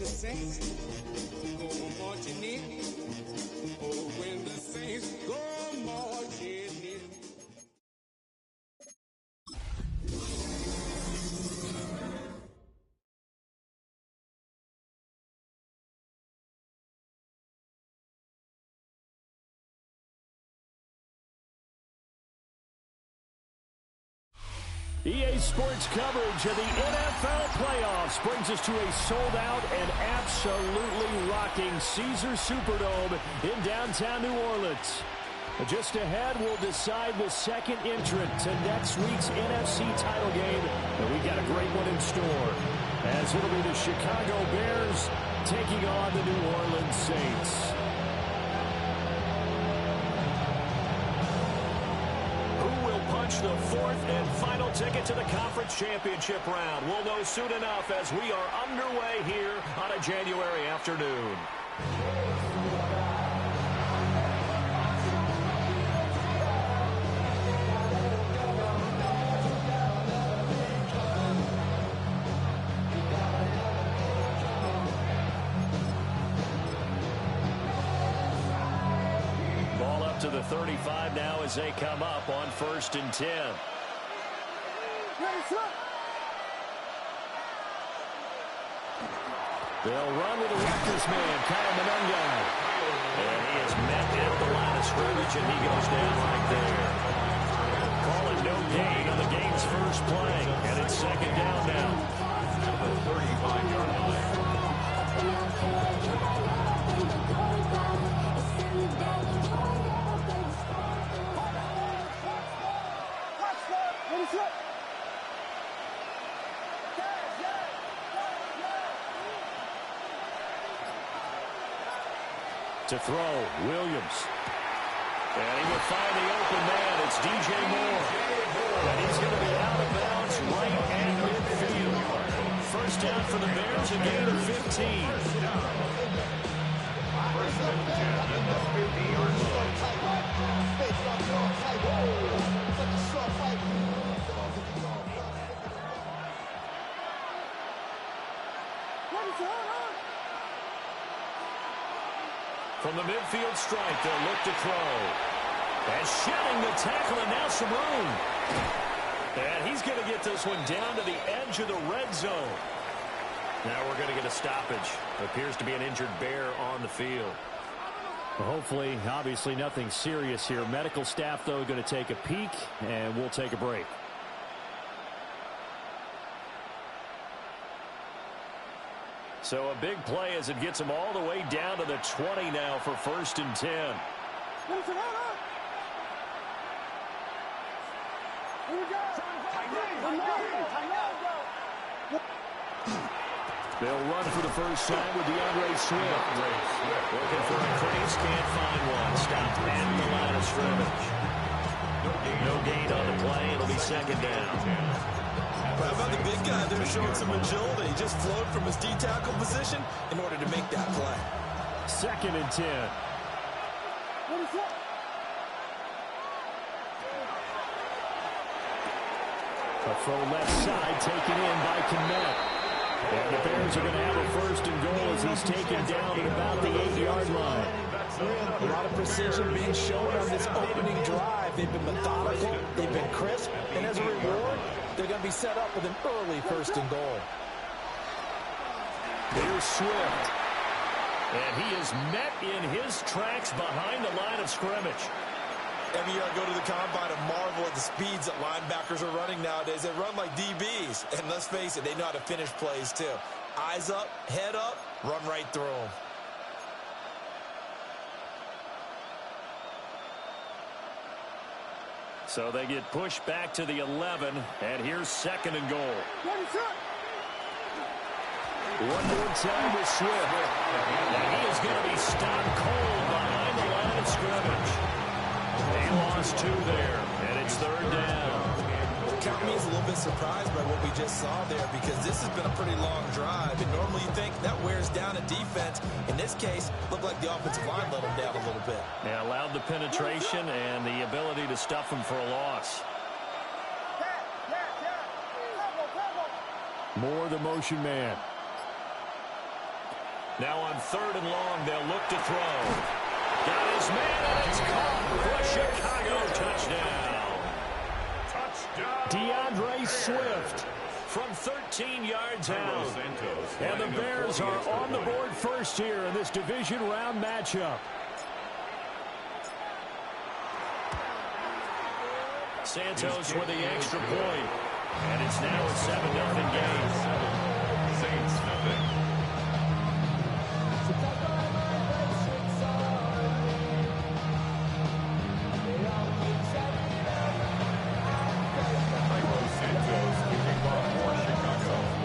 the saints go marching in. Oh, when the saints go marching in. EA Sports coverage of the NFL playoffs brings us to a sold-out and absolutely rocking Caesars Superdome in downtown New Orleans. Just ahead, we'll decide the second entrant to next week's NFC title game, and we got a great one in store, as it'll be the Chicago Bears taking on the New Orleans Saints. The fourth and final ticket to the conference championship round. We'll know soon enough as we are underway here on a January afternoon. To the 35 now as they come up on 1st and 10. They'll run with the Rutgers man, Kyle Manungai. And he is met at the line of scrimmage, and he goes down right there. Call it no gain on the game's first play, and it's second down now. The 35-yard line. To throw, Williams. And he will find the open man. It's DJ Moore. And he's going to be out of bounds right at midfield. First down for the Bears, a gain of 15. First and 10 at the 50-yard From the midfield stripe, they'll look to throw. And shedding the tackle, and now some room. And he's going to get this one down to the edge of the red zone. Now we're going to get a stoppage. Appears to be an injured Bear on the field. Well, hopefully, obviously nothing serious here. Medical staff, though, going to take a peek, and we'll take a break. So a big play as it gets them all the way down to the 20 now for 1st and 10. They'll run for the first time with DeAndre Swift. Looking for a crease, can't find one. Stopped at the line of scrimmage. No gain on the play. It'll be second down. How about the big guy there showing some agility? He just flowed from his D-tackle position in order to make that play. 2nd and 10. A throw left side taken in by Kmet. And the Bears are going to have a 1st and goal as he's taken down at about the 8-yard line. A lot of precision being shown on this opening drive. They've been methodical, they've been crisp, and as a reward, they're going to be set up with an early 1st and goal. Here's Swift. And he is met in his tracks behind the line of scrimmage. Every year I go to the combine and marvel at the speeds that linebackers are running nowadays. They run like DBs. And let's face it, they know how to finish plays too. Eyes up, head up, run right through them. So they get pushed back to the 11, and here's 2nd and goal. One more time with Swift. And he is going to be stopped cold behind the line of scrimmage. They lost 2 there, and it's 3rd down. Count me as a little bit surprised by what we just saw there, because this has been a pretty long drive, and normally you think that wears down a defense. In this case, looked like the offensive line let them down a little bit. Yeah, allowed the penetration and the ability to stuff them for a loss. More the motion man. Now on 3rd and long, they'll look to throw. Got his man, and it's caught for a Chicago touchdown. DeAndre Swift from 13 yards out. And the Bears are on the board first here in this division round matchup. Santos with the extra point. And it's now a 7-0 game. Saints nothing.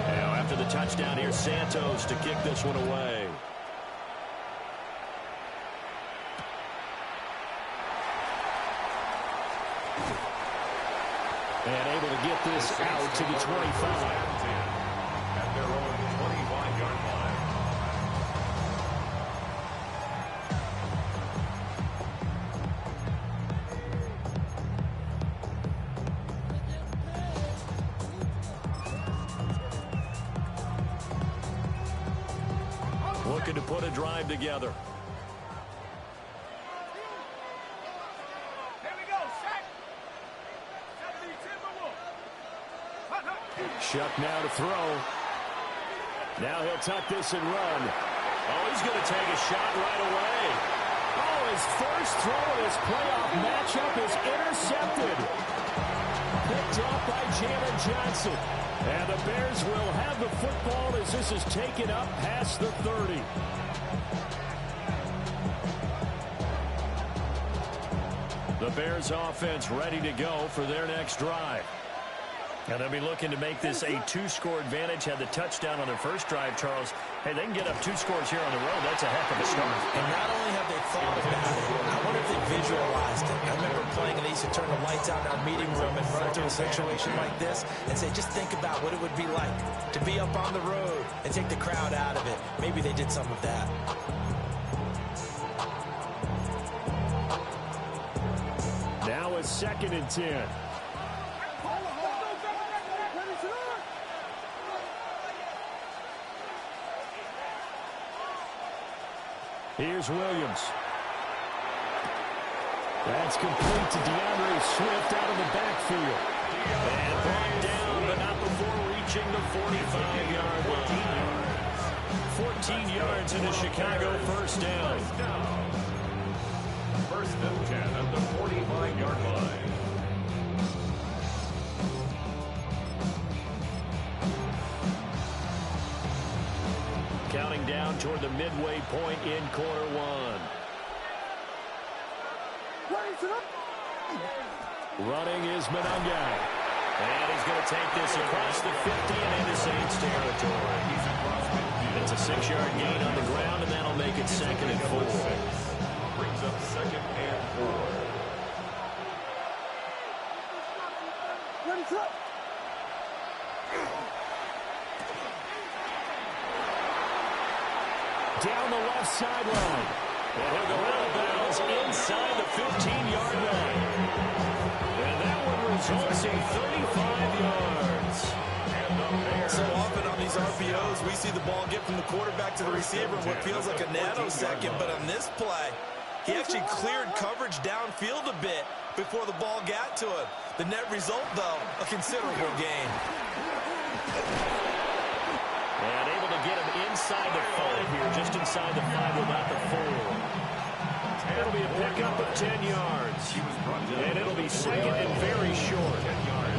Now after the touchdown here, Santos to kick this one away. And able to get this out to the 25. At their own 25-yard line. Looking to put a drive together. Shuck now to throw. Now he'll tuck this and run. Oh, he's going to take a shot right away. Oh, his first throw in his playoff matchup is intercepted. Picked off by Jalen Johnson. And the Bears will have the football as this is taken up past the 30. The Bears offense ready to go for their next drive. And they'll be looking to make this a 2-score advantage. Had the touchdown on their first drive, Charles. Hey, they can get up 2 scores here on the road. That's a heck of a start. And not only have they thought of that, I wonder if they visualized it. I remember playing and they used to turn the lights out in our meeting room and run into a situation like this and say, just think about what it would be like to be up on the road and take the crowd out of it. Maybe they did some of that. Now a 2nd and 10. Here's Williams. That's complete to DeAndre Swift out of the backfield. And brought down, but not before reaching the 45-yard line. 14 yards in a Chicago first down. First and 10 at the 45-yard line. Counting down toward the midway point in quarter one. Running is Monangai. And he's going to take this across the 50 and into Saints territory. It's a 6-yard gain on the ground, and that'll make it 2nd and 4. Brings up 2nd and 4. Down the left sideline. And he'll go out of bounds inside the 15-yard line. And that one results in 35 yards. So often on these RPOs, we see the ball get from the quarterback to the receiver in what feels like a nanosecond. But on this play, he actually cleared coverage downfield a bit before the ball got to him. The net result, though, a considerable gain. And able to get him inside the 5 here, just inside the 5 without the 4. It'll be a pickup of 10 yards. And it'll be 2nd and very short.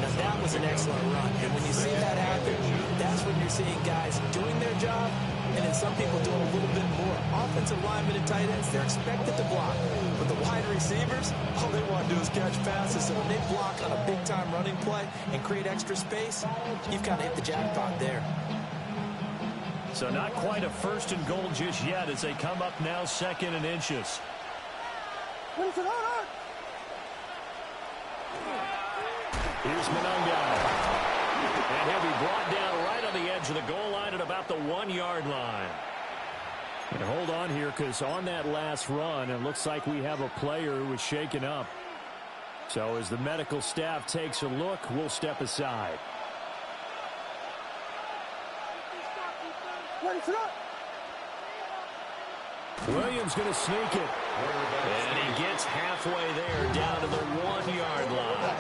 Now that was an excellent run. And when you see that happen, that's when you're seeing guys doing their job and then some people doing a little bit more. Offensive linemen and tight ends, they're expected to block. But the wide receivers, all they want to do is catch passes. So when they block on a big-time running play and create extra space, you've kind of hit the jackpot there. So not quite a 1st and goal just yet as they come up now 2nd and inches. Here's Monangai. And he'll be brought down right on the edge of the goal line at about the 1-yard line. And hold on here, because on that last run, it looks like we have a player who was shaken up. So as the medical staff takes a look, we'll step aside. Williams going to sneak it. And he gets halfway there down to the 1-yard line.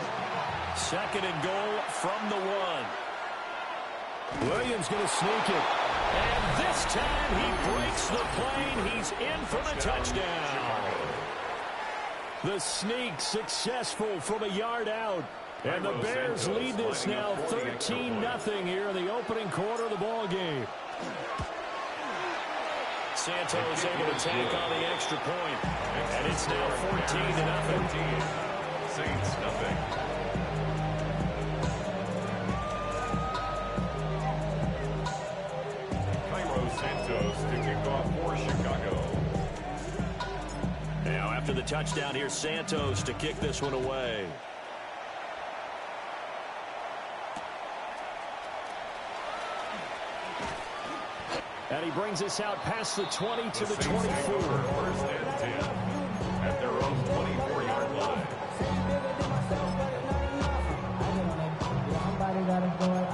Second and goal from the 1. Williams going to sneak it. And this time he breaks the plane. He's in for the touchdown. The sneak successful from a yard out. And the Bears lead this now 13-0 here in the opening quarter of the ball game. Santos able to take on the extra point. And it's now 14-0. Saints nothing. Santos to kick off for Chicago. Now after the touchdown, here's Santos to kick this one away. And he brings us out past the 20 to the 24. First and 10 at their own 24-yard line. Somebody got to do it.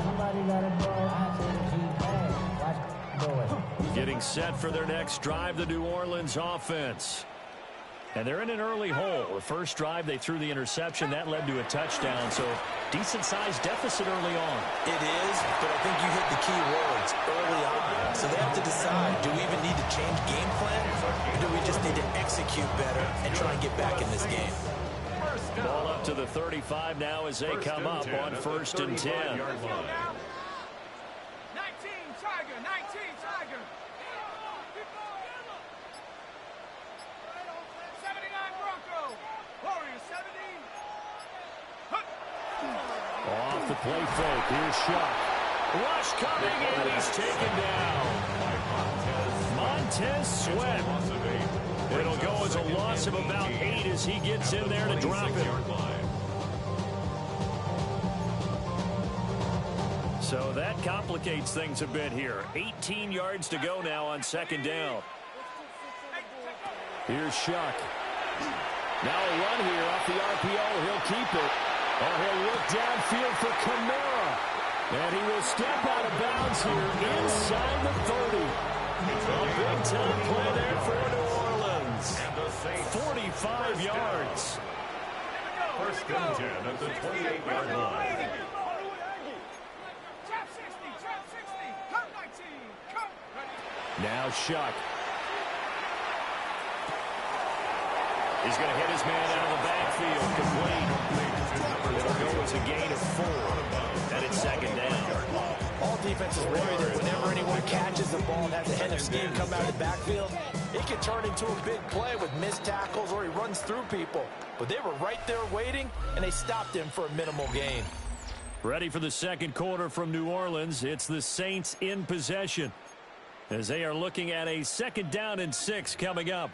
Somebody got to do it. Getting set for their next drive, the New Orleans offense. And they're in an early hole. The first drive, they threw the interception. That led to a touchdown, so decent-sized deficit early on. It is, but I think you hit the key words early on. So they have to decide, do we even need to change game plan, or do we just need to execute better and try and get back in this game? Ball up to the 35 now as they come up on 1st and 10. 19 Tiger, 19 Tiger. 79 Bronco. Warriors 70. Off the play fake. Here's Shuck. Rush coming, and he's taken down. Montez Sweat. It'll go as a loss of about 8 as he gets in there to drop it. So that complicates things a bit here. 18 yards to go now on 2nd down. Here's Shuck. Now a run here off the RPO. He'll keep it. Oh, he'll look downfield for Kamara. And he will step out of bounds here inside the 30. A big-time play there for New Orleans. 45 yards. First and 10 at the 28-yard line. Trap 60, trap 60. Cut 19. Cut. Now Shuck. He's going to hit his man out of the backfield. Complete. It'll go as a gain of 4. And it's 2nd down. All defenses worry that whenever anyone catches the ball and has a head of steam come out of the backfield, it can turn into a big play with missed tackles or he runs through people. But they were right there waiting, and they stopped him for a minimal gain. Ready for the 2nd quarter from New Orleans. It's the Saints in possession as they are looking at a 2nd down and 6 coming up.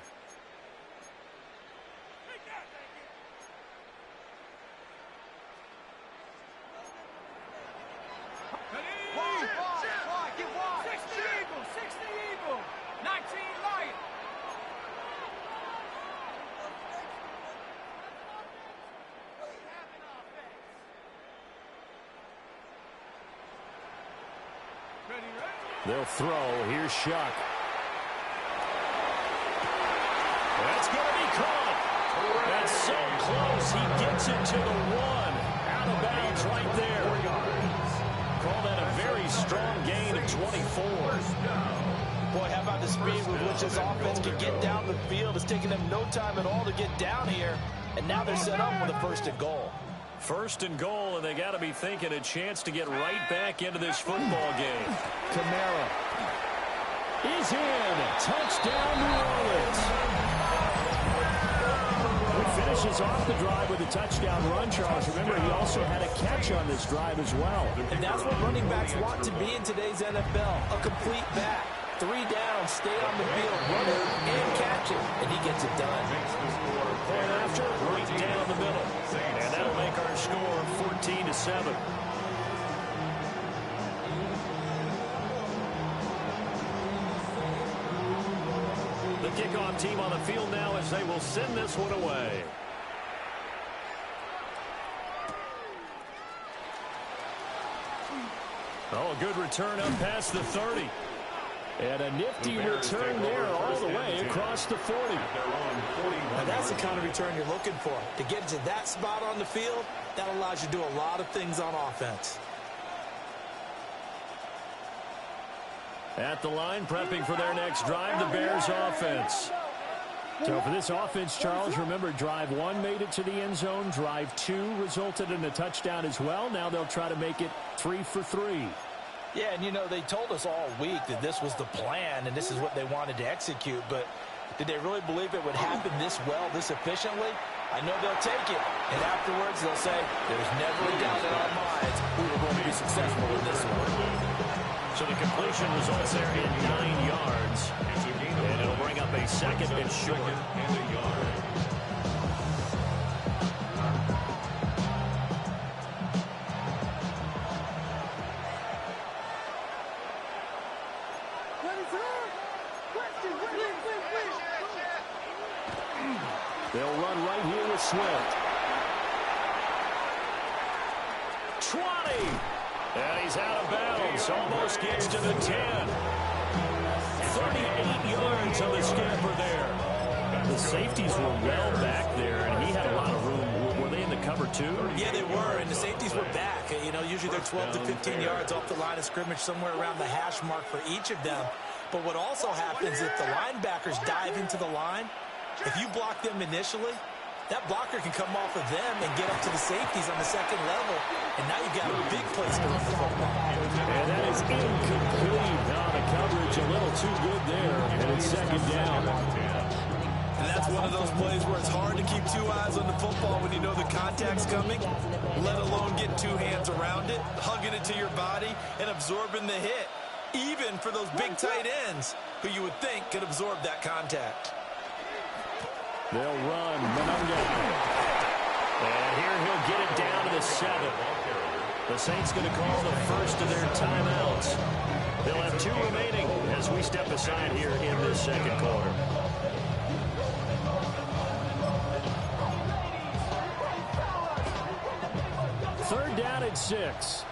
They'll throw. Here's Shuck. That's going to be caught. That's so close. He gets it to the 1. Out of bounds right there. Call that a very strong gain of 24. Boy, how about the speed with which this offense can get down the field? It's taking them no time at all to get down here. And now they're set up with a 1st and goal. 1st and goal, and they got to be thinking a chance to get right back into this football game. Kamara is in. Touchdown, New Orleans. He finishes off the drive with a touchdown run, Charles. Remember, he also had a catch on this drive as well. And that's what running backs want to be in today's NFL, a complete back. 3 down, stay on the field, run it, and catch it, and he gets it done. Point after, right down the middle. And that'll make our score 14-7. The kickoff team on the field now as they will send this one away. Oh, a good return up past the 30. And a nifty return there all the way across the 40. Now that's the kind of return you're looking for. To get to that spot on the field, that allows you to do a lot of things on offense. At the line, prepping for their next drive, the Bears offense. So for this offense, Charles, remember, drive 1 made it to the end zone. Drive 2 resulted in a touchdown as well. Now they'll try to make it 3 for 3. Yeah, and you know, they told us all week that this was the plan and this is what they wanted to execute, but did they really believe it would happen this well, this efficiently? I know they'll take it, and afterwards they'll say, there's never a doubt in our minds we were going to be successful in this one. So the completion results there in 9 yards, and it'll bring up a second and short. And a yard. They'll run right here with Swift. 20. And he's out of bounds. Almost gets to the 10. 38 yards on the scamper there. The safeties were well back there, and he had a lot of room. Were they in the cover too? Yeah, they were, and the safeties were back. You know, usually they're 12 to 15 yards off the line of scrimmage, somewhere around the hash mark for each of them. But what also happens if the linebackers dive into the line, if you block them initially, that blocker can come off of them and get up to the safeties on the second level, and now you've got a big place to run the football. And that is incomplete. Now the coverage a little too good there, and it's second down. And that's one of those plays where it's hard to keep 2 eyes on the football when you know the contact's coming, let alone get 2 hands around it, hugging it to your body, and absorbing the hit, even for those big tight ends who you would think could absorb that contact. They'll run Mononga. And here he'll get it down to the 7. The Saints going to call the first of their timeouts. They'll have 2 remaining as we step aside here in this second quarter. Third down at 6.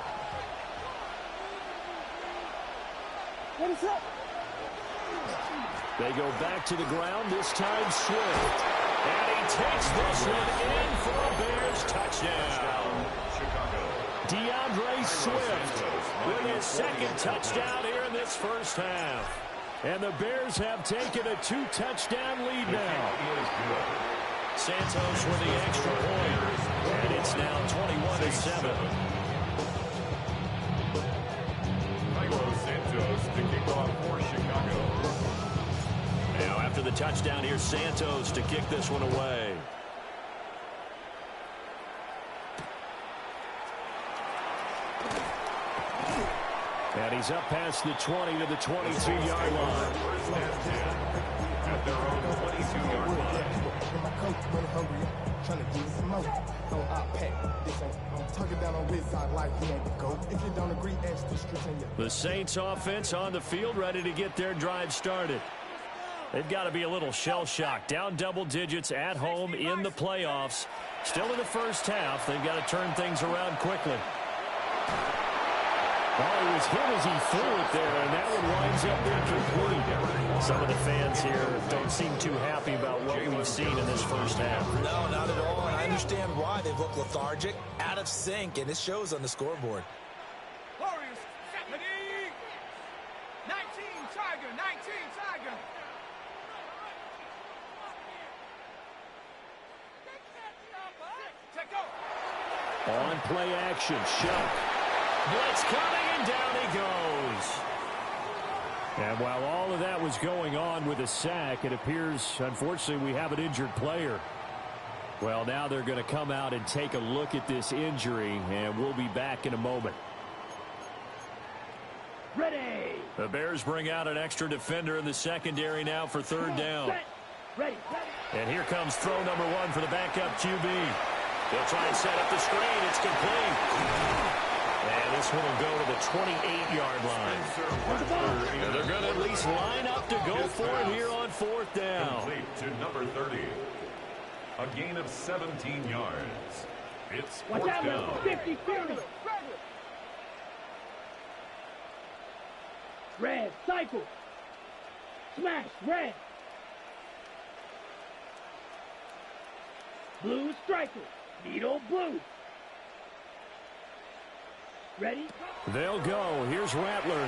What is up? They go back to the ground, this time Swift. And he takes this one in for a Bears touchdown. DeAndre Swift with his second touchdown here in this first half. And the Bears have taken a 2-touchdown lead now. Santos with the extra point. And it's now 21-7. Santos to kick off for Chicago. Now after the touchdown, here's Santos to kick this one away. And he's up past the 20 to the 22-yard line. At their own 22-yard line. The Saints offense on the field, ready to get their drive started. They've got to be a little shell-shocked. Down double digits at home in the playoffs. Still in the first half. They've got to turn things around quickly. Oh, he was hit as he threw it there, and that one winds up incomplete. Some of the fans here don't seem too happy about what we've seen in this first half. No, not at all, and I understand why. They've looked lethargic, out of sync, and it shows on the scoreboard. Warriors, ready? 19 Tiger, 19 Tiger. Take go. On play action, Shuck. Blitz coming, and down he goes. And while all of that was going on with a sack, it appears, unfortunately, we have an injured player. Well, now they're going to come out and take a look at this injury, and we'll be back in a moment. Ready. The Bears bring out an extra defender in the secondary now for third down. Ready. And here comes throw number 1 for the backup QB. They'll try and set up the screen. It's complete. And this one will go to the 28-yard line. And they're going to at least line up to go for it here on fourth down. Complete to number 30. A gain of 17 yards. It's fourth down. 50, 30. Red, cycle. Smash, red. Blue striker, needle blue. Ready? They'll go. Here's Rattler. A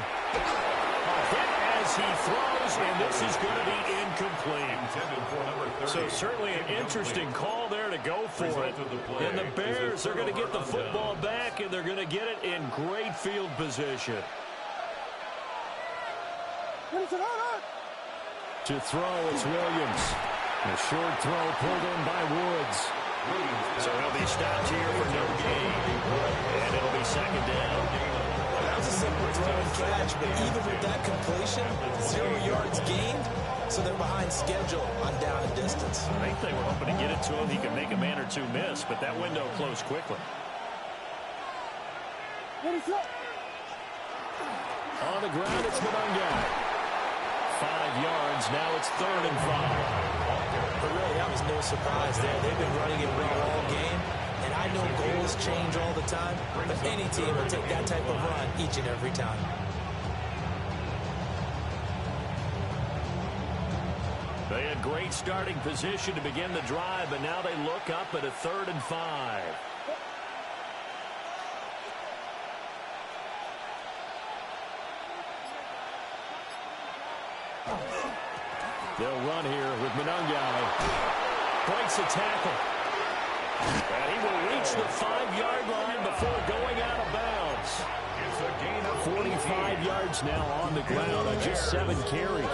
hit as he throws, and this is going to be incomplete. So certainly an interesting call there to go for it. And the Bears are going to get the football back, and they're going to get it in great field position. To throw, it's Williams. A short throw pulled in by Woods. So he'll be stopped here for no gain. And it'll be second down. That was a simple throw and catch, but even with that completion, 0 yards gained, so they're behind schedule on down and distance. I think they were hoping to get it to him. He could make a man or two miss, but that window closed quickly. On the ground, it's Madden. 5 yards. Now it's 3rd and 5. But really, that was no surprise there. They've been running it well all game, and I know goals change all the time, but any team will take that type of run each and every time. They had great starting position to begin the drive, but now they look up at a 3rd and 5. They'll run here with Monangai. Breaks a tackle. And he will reach the 5-yard line before going out of bounds. It's a gain of 45 yards now on the ground on just 7 carries.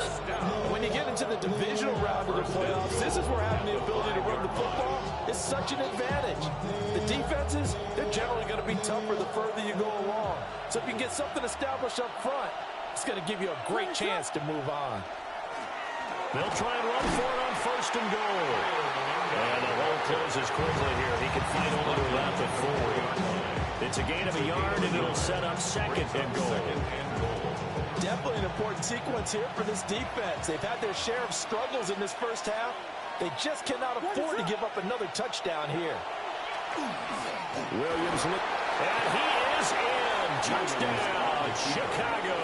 When you get into the divisional round of the playoffs, this is where having the ability to run the football is such an advantage. The defenses, they're generally going to be tougher the further you go along. So if you can get something established up front, it's going to give you a great chance to move on. They'll try and run for it on 1st and goal. And the hole closes quickly here. He can fight only to about the 4. It's a gain of a yard, and it'll set up 2nd and goal. Definitely an important sequence here for this defense. They've had their share of struggles in this first half. They just cannot afford to give up another touchdown here. Williams, and he is in. Touchdown, Chicago.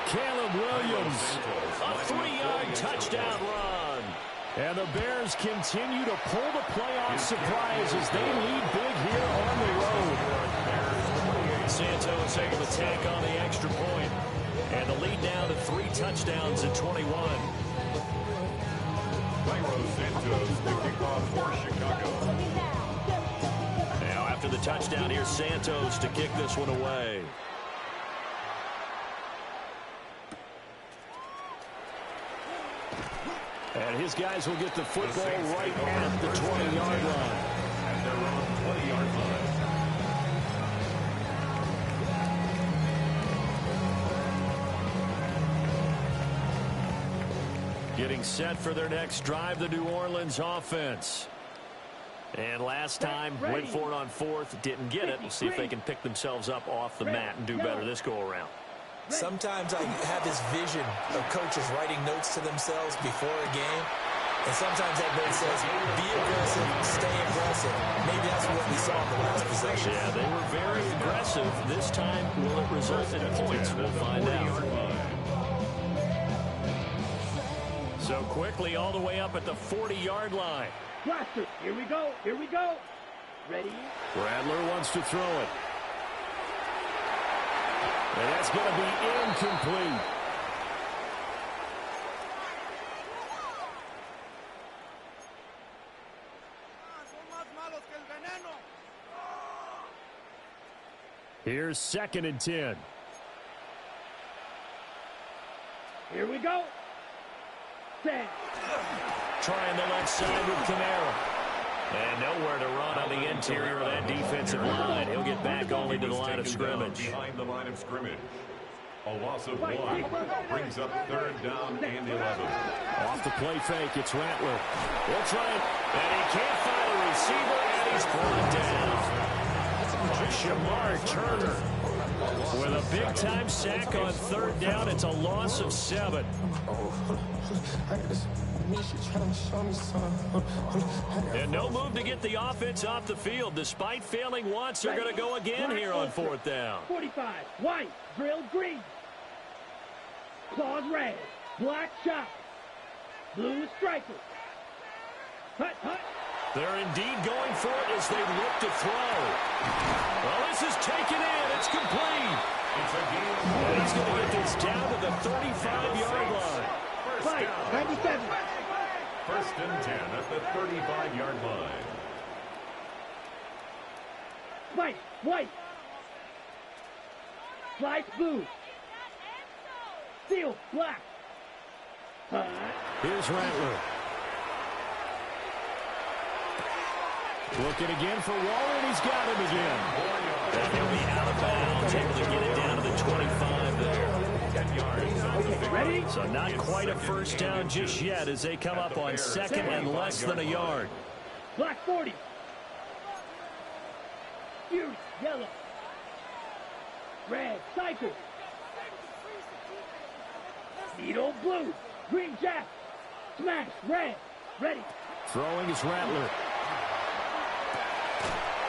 Caleb Williams, a 3-yard touchdown run. And the Bears continue to pull the playoff surprise as they lead big here on the road. Santos able to tack on the extra point. And the lead down to 3 touchdowns at 21. Santos, the kickoff for Chicago. Now after the touchdown, here's Santos to kick this one away. And his guys will get the football right at the 20-yard line. At their own 20-yard line. Getting set for their next drive, the New Orleans offense. And last time, went for it on 4th, didn't get it. We'll see if they can pick themselves up off the mat and do better this go-around. Sometimes I have this vision of coaches writing notes to themselves before a game, and sometimes that note says, be aggressive, stay aggressive. Maybe that's what we saw in the last possession. Yeah, they were very aggressive. This time, will it result in points? We'll find out. So quickly all the way up at the 40-yard line. Blaster, here we go, here we go. Ready? Rattler wants to throw it. And that's going to be incomplete. Here's 2nd and 10. Here we go. Set. Trying the left side with Kamara. And nowhere to run on the interior of that defensive line. He'll get back only to the line of scrimmage. Behind the line of scrimmage. A loss of 1 brings up 3rd down and 11. Off the play fake, it's Rattler. He'll try it, and he can't find a receiver, and he's brought down. Shamar Turner with a big-time sack on 3rd down. It's a loss of 7. And no move to get the offense off the field. Despite failing once, they're going to go again here on 4th down. 45, white, drill green. Claws red. Black shot. Blue striker. Hut, hut. They're indeed going for it as they look to throw. Well, this is taken in. It's complete. And he's going to get this down to the 35-yard line. Fight, 97. First and 10 at the 35-yard line. Fight, white. Slice blue. Seal, black. Here's Rattler. Looking again for Waller, and he's got him again. And he'll be out of bounds, able to get it down to the 25 there. 10 yards. Okay, ready? So not quite a first down just yet as they come up on second and less than a yard. Black 40. Fury, yellow. Red, cycle. Needle, blue. Green jack. Smash, red. Ready. Throwing is Rattler.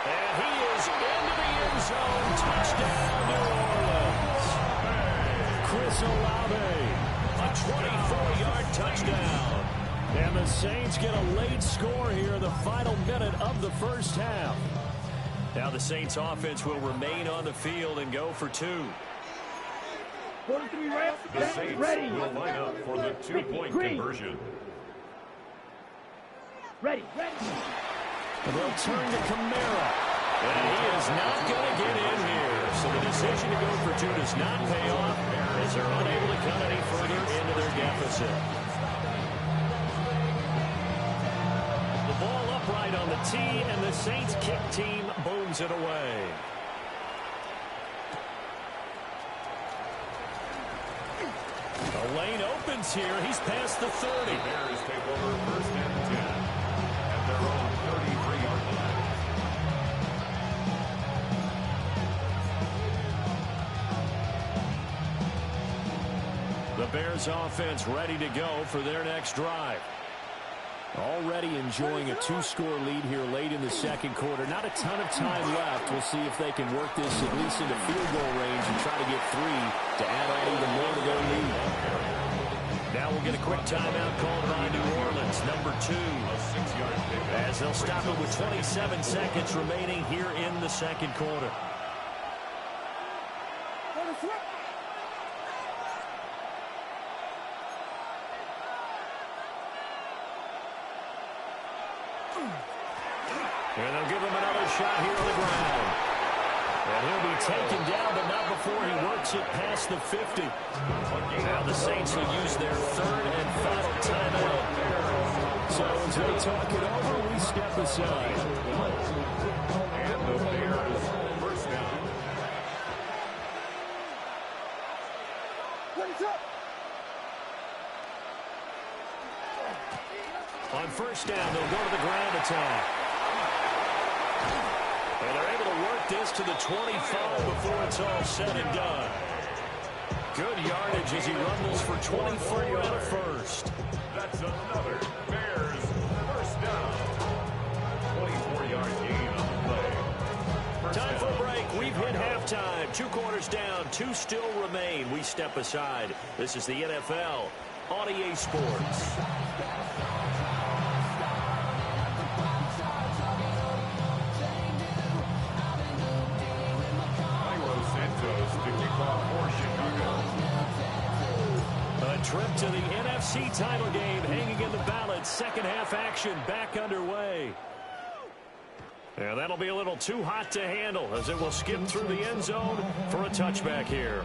And he is into the end zone. Touchdown, New Orleans. Chris Olave, a 24-yard touchdown. And the Saints get a late score here in the final minute of the first half. Now the Saints offense will remain on the field and go for two. 43 right. The Saints Ready. will line up for the two-point conversion. Ready, ready. And they'll turn to Kamara. And he is not going to get in here. So the decision to go for two does not pay off as they're unable to cut any further into their deficit. The ball upright on the tee, and the Saints kick team booms it away. The lane opens here. He's past the 30. The Bears take over first and 10 at their own 33-yard line. The Bears offense ready to go for their next drive. Already enjoying a two-score lead here late in the second quarter. Not a ton of time left. We'll see if they can work this at least into field goal range and try to get three to add on even more to their lead. Now we'll get a quick timeout called by New Orleans, number 2. As they'll stop it with 27 seconds remaining here in the second quarter. And they'll give him another shot here on the ground. And he'll be taken down, but not before he works it past the 50. Now the Saints will use their third and final timeout. So as they talk it over, we step aside. And the Bears first down. On first down, they'll go to the ground attack. And they're able to work this to the 25 before it's all said and done. Good yardage as he rumbles for 24 and a first. That's another Bears first down. 24-yard gain on the play. Time for a break. We've hit halftime. 2 quarters down. 2 still remain. We step aside. This is the NFL on EA Sports. A trip to the NFC title game hanging in the balance. Second half action back underway. And that'll be a little too hot to handle as it will skip through the end zone for a touchback here.